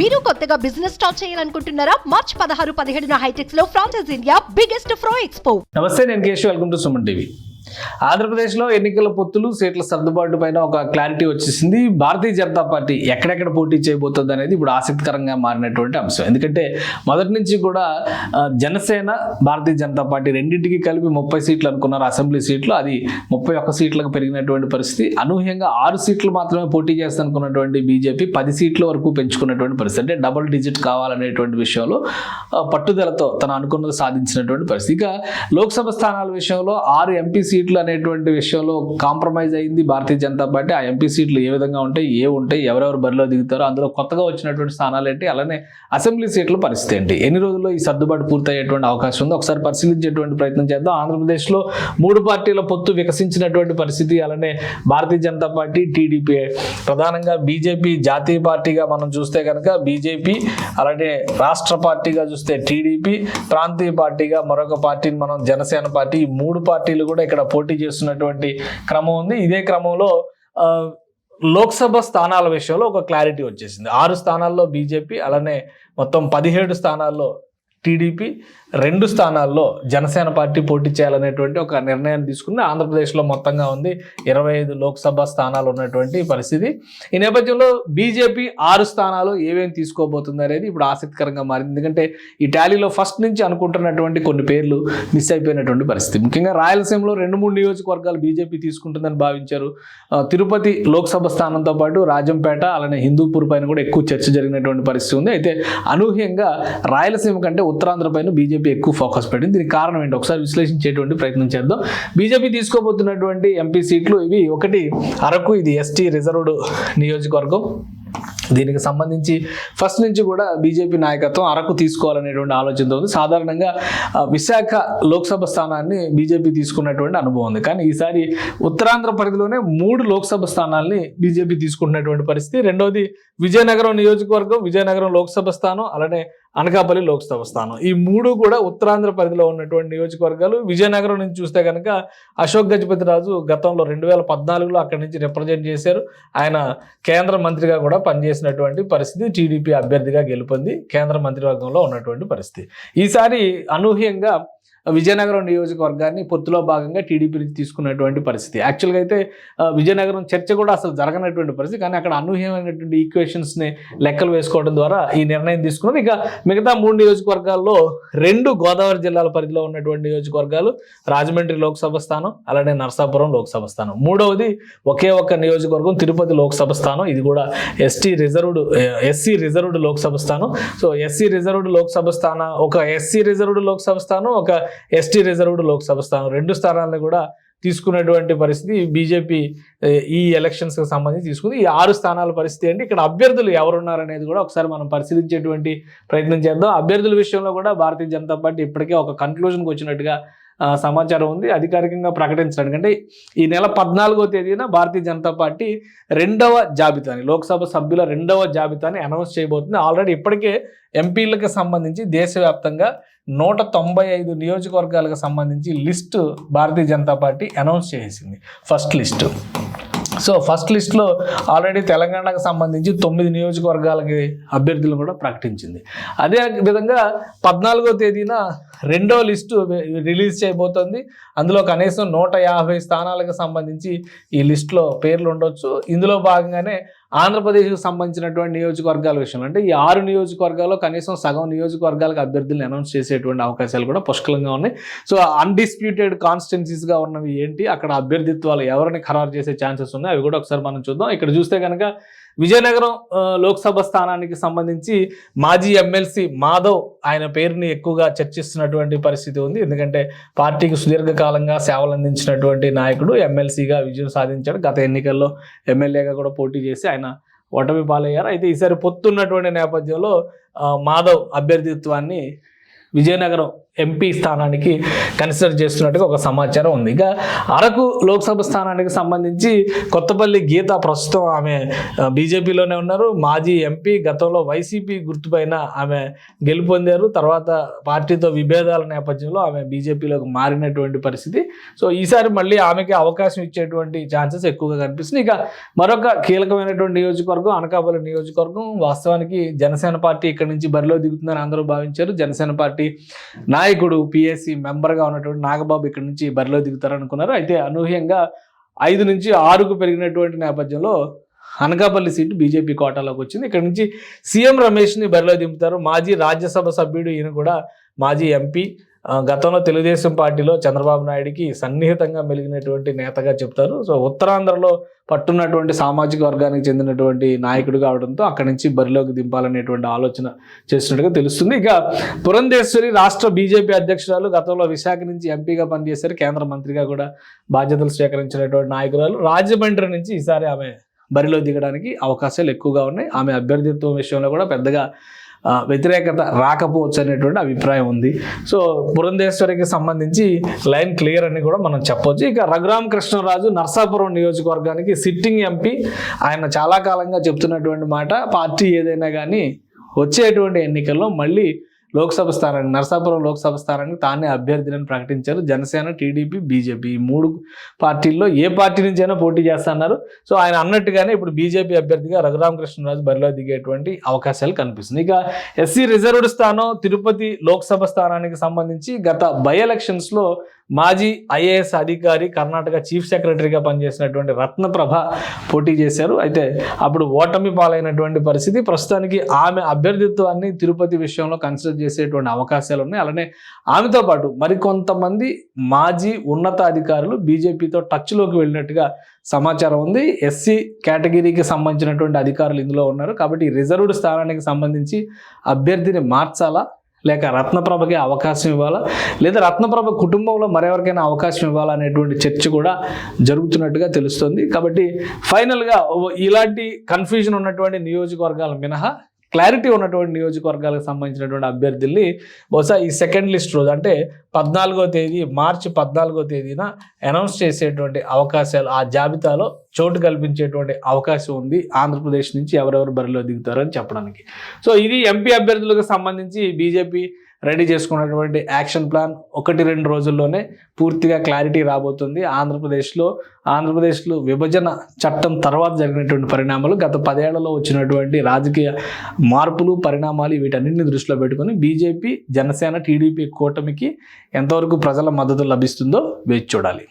మీరు కొత్తగా business start చేయాలనుకుంటున్నారా? మార్చ్ 16-17 హైటెక్స్ లో ఫ్రాన్సెస్ ఇండియా బిగ్గెస్ట్ ఫ్రో ఎక్స్పో. నమస్తే, నేను Keshav. Welcome to Suman TV. ఆంధ్రప్రదేశ్లో ఎన్నికల పొత్తులు, సీట్ల సర్దుబాటు పైన ఒక క్లారిటీ వచ్చేసింది. భారతీయ జనతా పార్టీ ఎక్కడెక్కడ పోటీ చేయబోతుంది అనేది ఇప్పుడు ఆసక్తికరంగా మారినటువంటి అంశం. ఎందుకంటే మొదటి నుంచి కూడా జనసేన, భారతీయ జనతా పార్టీ రెండింటికి కలిపి 30 సీట్లు అనుకున్నారు అసెంబ్లీ సీట్లు. అది 31 సీట్లకు పెరిగినటువంటి పరిస్థితి. అనూహ్యంగా 6 సీట్లు మాత్రమే పోటీ చేస్తానుకున్నటువంటి బీజేపీ 10 సీట్ల వరకు పెంచుకున్నటువంటి పరిస్థితి. అంటే డబుల్ డిజిట్ కావాలనేటువంటి విషయంలో పట్టుదలతో తను అనుకున్నది సాధించినటువంటి పరిస్థితి. ఇక లోక్సభ స్థానాల విషయంలో 6 ఎంపీ సీట్లు అనేటువంటి విషయంలో కాంప్రమైజ్ అయింది భారతీయ జనతా పార్టీ. ఆ ఎంపీ సీట్లు ఏ విధంగా ఉంటాయి, ఎవరెవరు బరిలో దిగుతారో, అందులో కొత్తగా వచ్చినటువంటి స్థానాలు ఏంటి, అలానే అసెంబ్లీ సీట్ల పరిస్థితి ఏంటి, ఎన్ని రోజుల్లో ఈ సర్దుబాటు పూర్తయ్యేటువంటి అవకాశం ఉంది, ఒకసారి పరిశీలించేటువంటి ప్రయత్నం చేద్దాం. ఆంధ్రప్రదేశ్లో 3 పార్టీల పొత్తు వికసించినటువంటి పరిస్థితి. అలానే భారతీయ జనతా పార్టీ, టీడీపీ, ప్రధానంగా బీజేపీ జాతీయ పార్టీగా మనం చూస్తే కనుక బీజేపీ, అలానే రాష్ట్ర పార్టీగా చూస్తే టీడీపీ, ప్రాంతీయ పార్టీగా మరొక పార్టీని మనం జనసేన పార్టీ. ఈ 3 పార్టీలు కూడా ఇక్కడ పోటీ చేస్తున్నటువంటి క్రమం ఉంది. ఇదే క్రమంలో లోక్సభ స్థానాల విషయంలో ఒక క్లారిటీ వచ్చేసింది. 6 స్థానాల్లో బీజేపీ, అలానే మొత్తం 17 స్థానాల్లో టీడీపీ, 2 స్థానాల్లో జనసేన పార్టీ పోటీ చేయాలనేటువంటి ఒక నిర్ణయం తీసుకుని ఆంధ్రప్రదేశ్లో మొత్తంగా ఉంది 25 లోక్సభ స్థానాలు ఉన్నటువంటి పరిస్థితి. ఈ నేపథ్యంలో బీజేపీ 6 స్థానాలు ఏమేమి తీసుకోబోతుంది అనేది ఇప్పుడు ఆసక్తికరంగా మారింది. ఎందుకంటే ఈ టాలీలో ఫస్ట్ నుంచి అనుకుంటున్నటువంటి కొన్ని పేర్లు మిస్ అయిపోయినటువంటి పరిస్థితి. ముఖ్యంగా రాయలసీమలో 2-3 నియోజకవర్గాలు బీజేపీ తీసుకుంటుందని భావించారు. తిరుపతి లోక్సభ స్థానంతో పాటు రాజంపేట, అలానే హిందూపూర్ పైన కూడా ఎక్కువ చర్చ జరిగినటువంటి పరిస్థితి ఉంది. అయితే అనూహ్యంగా రాయలసీమ కంటే ఉత్తరాంధ్ర పైన బీజేపీ ఎక్కువ ఫోకస్ పెట్టింది. దీనికి కారణం ఏంటి ఒకసారి విశ్లేషించేటువంటి ప్రయత్నం చేద్దాం. బీజేపీ తీసుకోబోతున్నటువంటి ఎంపీ సీట్లు ఇవి: ఒకటి అరకు, ఇది ఎస్టీ రిజర్వ్డ్ నియోజకవర్గం. దీనికి సంబంధించి ఫస్ట్ నుంచి కూడా బీజేపీ నాయకత్వం అరకు తీసుకోవాలనేటువంటి ఆలోచనతో ఉంది. సాధారణంగా విశాఖ లోక్సభ స్థానాన్ని బీజేపీ తీసుకున్నటువంటి అనుభవం ఉంది. కానీ ఈసారి ఉత్తరాంధ్ర పరిధిలోనే 3 లోక్సభ స్థానాల్ని బీజేపీ తీసుకున్నటువంటి పరిస్థితి. రెండవది విజయనగరం నియోజకవర్గం, విజయనగరం లోక్సభ స్థానం, అలానే అనకాపల్లి లోక్సభ స్థానం. ఈ 3 కూడా ఉత్తరాంధ్ర పరిధిలో ఉన్నటువంటి నియోజకవర్గాలు. విజయనగరం నుంచి చూస్తే కనుక అశోక్ గజపతి రాజు గతంలో 2014లో అక్కడి నుంచి రిప్రజెంట్ చేశారు. ఆయన కేంద్ర మంత్రిగా కూడా పనిచేసినటువంటి పరిస్థితి. టీడీపీ అభ్యర్థిగా గెలుపొంది కేంద్ర మంత్రివర్గంలో ఉన్నటువంటి పరిస్థితి. ఈసారి అనూహ్యంగా విజయనగరం నియోజకవర్గాన్ని పొత్తులో భాగంగా టీడీపీ నుంచి తీసుకున్నటువంటి పరిస్థితి. యాక్చువల్గా అయితే విజయనగరం చర్చ కూడా అసలు జరగనటువంటి పరిస్థితి. కానీ అక్కడ అనూహ్యమైనటువంటి ఈక్వేషన్స్ని లెక్కలు వేసుకోవడం ద్వారా ఈ నిర్ణయం తీసుకున్నారు. ఇక మిగతా 3 నియోజకవర్గాల్లో 2 గోదావరి జిల్లాల పరిధిలో ఉన్నటువంటి నియోజకవర్గాలు: రాజమండ్రి లోక్సభ స్థానం, అలానే నరసాపురం లోక్సభ స్థానం. మూడవది ఒకే ఒక్క నియోజకవర్గం తిరుపతి లోక్సభ స్థానం. ఇది కూడా ఎస్సీ రిజర్వ్డ్ లోక్సభ స్థానం. సో ఎస్సీ రిజర్వ్డ్ లోక్సభ స్థానం, ఒక ఎస్సీ రిజర్వ్డ్ లోక్సభ స్థానం, ఒక ఎస్టీ రిజర్వ్డ్ లోక్సభ స్థానం, 2 స్థానాలను కూడా తీసుకున్నటువంటి పరిస్థితి బీజేపీ ఈ ఎలక్షన్స్కి సంబంధించి తీసుకుంది. ఈ 6 స్థానాల పరిస్థితి ఏంటి, ఇక్కడ అభ్యర్థులు ఎవరున్నారనేది కూడా ఒకసారి మనం పరిశీలించేటువంటి ప్రయత్నం చేద్దాం. అభ్యర్థుల విషయంలో కూడా భారతీయ జనతా పార్టీ ఇప్పటికే ఒక కన్క్లూజన్కి వచ్చినట్టుగా సమాచారం ఉంది. అధికారికంగా ప్రకటించడానికి అంటే ఈ నెల 14వ తేదీన భారతీయ జనతా పార్టీ 2వ జాబితాని, లోక్సభ సభ్యుల 2వ జాబితాని అనౌన్స్ చేయబోతుంది. ఆల్రెడీ ఇప్పటికే ఎంపీలకు సంబంధించి దేశవ్యాప్తంగా 195 నియోజకవర్గాలకు సంబంధించి list Bharatiya Janata party announce చేసింది, ఫస్ట్ లిస్టు. సో ఫస్ట్ లిస్ట్లో ఆల్రెడీ తెలంగాణకు సంబంధించి 9 నియోజకవర్గాలకి అభ్యర్థులను కూడా ప్రకటించింది. అదే విధంగా 14వ తేదీన 2వ లిస్టు రిలీజ్ చేయబోతోంది. అందులో కనీసం 150 స్థానాలకు సంబంధించి ఈ లిస్టులో పేర్లు ఉండొచ్చు. ఇందులో భాగంగానే ఆంధ్రప్రదేశ్కి సంబంధించినటువంటి నియోజకవర్గాల విషయంలో అంటే ఈ 6 నియోజకవర్గాల్లో కనీసం సగం నియోజకవర్గాలకు అభ్యర్థులను అనౌన్స్ చేసేటువంటి అవకాశాలు కూడా పుష్కలంగా ఉన్నాయి. సో అన్డిస్ప్యూటెడ్ కాన్స్టిట్యున్సీస్గా ఉన్నవి ఏంటి, అక్కడ అభ్యర్థిత్వాలు ఎవరిని ఖరారు చేసే ఛాన్సెస్ ఉన్నాయి, అవి కూడా ఒకసారి మనం చూద్దాం. ఇక్కడ చూస్తే కనుక విజయనగరం లోక్సభ స్థానానికి సంబంధించి మాజీ ఎమ్మెల్సీ మాధవ్, ఆయన పేరుని ఎక్కువగా చర్చిస్తున్నటువంటి పరిస్థితి ఉంది. ఎందుకంటే పార్టీకి సుదీర్ఘకాలంగా సేవలు అందించినటువంటి నాయకుడు, ఎమ్మెల్సీగా విజయం సాధించాడు. గత ఎన్నికల్లో ఎమ్మెల్యేగా కూడా పోటీ చేసి ఆయన ఓటమి పాలయ్యారు. అయితే ఈసారి పొత్తున్నటువంటి నేపథ్యంలో మాధవ్ అభ్యర్థిత్వాన్ని విజయనగరం ఎంపీ స్థానానికి కన్సిడర్ చేస్తున్నట్టుగా ఒక సమాచారం ఉంది. ఇక అరకు లోక్సభ స్థానానికి సంబంధించి కొత్తపల్లి గీత ప్రస్తుతం ఆమె బీజేపీలోనే ఉన్నారు. మాజీ ఎంపీ, గతంలో వైసీపీ గుర్తుపైన ఆమె గెలుపొందారు. తర్వాత పార్టీతో విభేదాల నేపథ్యంలో ఆమె బీజేపీలోకి మారినటువంటి పరిస్థితి. సో ఈసారి మళ్ళీ ఆమెకి అవకాశం ఇచ్చేటువంటి ఛాన్సెస్ ఎక్కువగా కనిపిస్తుంది. ఇక మరొక కీలకమైనటువంటి నియోజకవర్గం అనకాపల్లి నియోజకవర్గం. వాస్తవానికి జనసేన పార్టీ ఇక్కడ నుంచి బరిలో దిగుతుందని అందరూ భావించారు. జనసేన పార్టీ నాయకుడు పిఎస్సి మెంబర్గా ఉన్నటువంటి నాగబాబు ఇక్కడ నుంచి బరిలో దిగుతారనుకున్నారు. అయితే అనూహ్యంగా 5 నుంచి 6కు పెరిగినటువంటి నేపథ్యంలో అనకాపల్లి సీటు బీజేపీ కోటాలోకి వచ్చింది. ఇక్కడ నుంచి సీఎం రమేష్ని బరిలో దింపుతారు. మాజీ రాజ్యసభ సభ్యుడు, ఈయన కూడా మాజీ ఎంపీ. గతంలో తెలుగుదేశం పార్టీలో చంద్రబాబు నాయుడికి సన్నిహితంగా మెలిగినటువంటి నేతగా చెప్తారు. సో ఉత్తరాంధ్రలో పట్టున్నటువంటి సామాజిక వర్గానికి చెందినటువంటి నాయకుడు కావడంతో అక్కడి నుంచి బరిలోకి దింపాలనేటువంటి ఆలోచన చేస్తున్నట్టుగా తెలుస్తుంది. ఇక పురంధేశ్వరి రాష్ట్ర బీజేపీ అధ్యక్షురాలు, గతంలో విశాఖ నుంచి ఎంపీగా పనిచేశారు. కేంద్ర మంత్రిగా కూడా బాధ్యతలు స్వీకరించినటువంటి నాయకురాలు. రాజమండ్రి నుంచి ఈసారి ఆమె బరిలో దిగడానికి అవకాశాలు ఎక్కువగా ఉన్నాయి. ఆమె అభ్యర్థిత్వం విషయంలో కూడా పెద్దగా వ్యతిరేకత రాకపోవచ్చు అనేటువంటి అభిప్రాయం ఉంది. సో పురంధేశ్వరికి సంబంధించి లైన్ క్లియర్ అని కూడా మనం చెప్పొచ్చు. ఇక రఘురామ కృష్ణరాజు నర్సాపురం నియోజకవర్గానికి సిట్టింగ్ ఎంపీ. ఆయన చాలా కాలంగా చెప్తున్నటువంటి మాట, పార్టీ ఏదైనా కానీ వచ్చేటువంటి ఎన్నికల్లో మళ్ళీ లోక్సభ స్థానానికి, నర్సాపురం లోక్సభ స్థానానికి తానే అభ్యర్థిని ప్రకటించారు. జనసేన, టీడీపీ, బీజేపీ ఈ 3 పార్టీల్లో ఏ పార్టీ నుంచి అయినా పోటీ చేస్తున్నారు. సో ఆయన అన్నట్టుగానే ఇప్పుడు బీజేపీ అభ్యర్థిగా రఘురామకృష్ణరాజు బరిలో దిగేటువంటి అవకాశాలు కనిపిస్తుంది. ఇక ఎస్సీ రిజర్వ్డ్ స్థానం తిరుపతి లోక్సభ స్థానానికి సంబంధించి గత బై ఎలక్షన్స్లో మాజీ ఐఏఎస్ అధికారి, కర్ణాటక చీఫ్ సెక్రటరీగా పనిచేసినటువంటి రత్నప్రభ పోటీ చేశారు. అయితే అప్పుడు ఓటమి పాలైనటువంటి పరిస్థితి. ప్రస్తుతానికి ఆమె అభ్యర్థిత్వాన్ని తిరుపతి విషయంలో కన్సిడర్ చేసేటువంటి అవకాశాలు ఉన్నాయి. అలానే ఆమెతో పాటు మరికొంతమంది మాజీ ఉన్నతాధికారులు బీజేపీతో టచ్లోకి వెళ్ళినట్టుగా సమాచారం ఉంది. ఎస్సీ కేటగిరీకి సంబంధించినటువంటి అధికారులు ఇందులో ఉన్నారు. కాబట్టి రిజర్వ్డ్ స్థానానికి సంబంధించి అభ్యర్థిని మార్చాలా, లేక రత్నప్రభకి అవకాశం ఇవ్వాలా, లేదా రత్నప్రభ కుటుంబంలో మరెవరికైనా అవకాశం ఇవ్వాలా అనేటువంటి చర్చ కూడా జరుగుతున్నట్టుగా తెలుస్తుంది. కాబట్టి ఫైనల్గా ఇలాంటి కన్ఫ్యూజన్ ఉన్నటువంటి నియోజకవర్గాల మినహా క్లారిటీ ఉన్నటువంటి నియోజకవర్గాలకు సంబంధించినటువంటి అభ్యర్థుల్ని బహుశా ఈ సెకండ్ లిస్ట్ రోజు, అంటే 14వ తేదీ, మార్చి 14వ తేదీన అనౌన్స్ చేసేటువంటి అవకాశాలు, ఆ జాబితాలో చోటు కల్పించేటువంటి అవకాశం ఉంది ఆంధ్రప్రదేశ్ నుంచి ఎవరెవరు బరిలో దిగుతారని చెప్పడానికి. సో ఇది ఎంపీ అభ్యర్థులకు సంబంధించి బీజేపీ రెడీ చేసుకున్నటువంటి యాక్షన్ ప్లాన్. 1-2 రోజుల్లోనే పూర్తిగా క్లారిటీ రాబోతుంది. ఆంధ్రప్రదేశ్లో విభజన చట్టం తర్వాత జరిగినటువంటి పరిణామాలు, గత 10 ఏళ్లలో వచ్చినటువంటి రాజకీయ మార్పులు, పరిణామాలు, వీటన్నింటిని దృష్టిలో పెట్టుకొని బీజేపీ, జనసేన, టీడీపీ కూటమికి ఎంతవరకు ప్రజల మద్దతు లభిస్తుందో వేచి చూడాలి.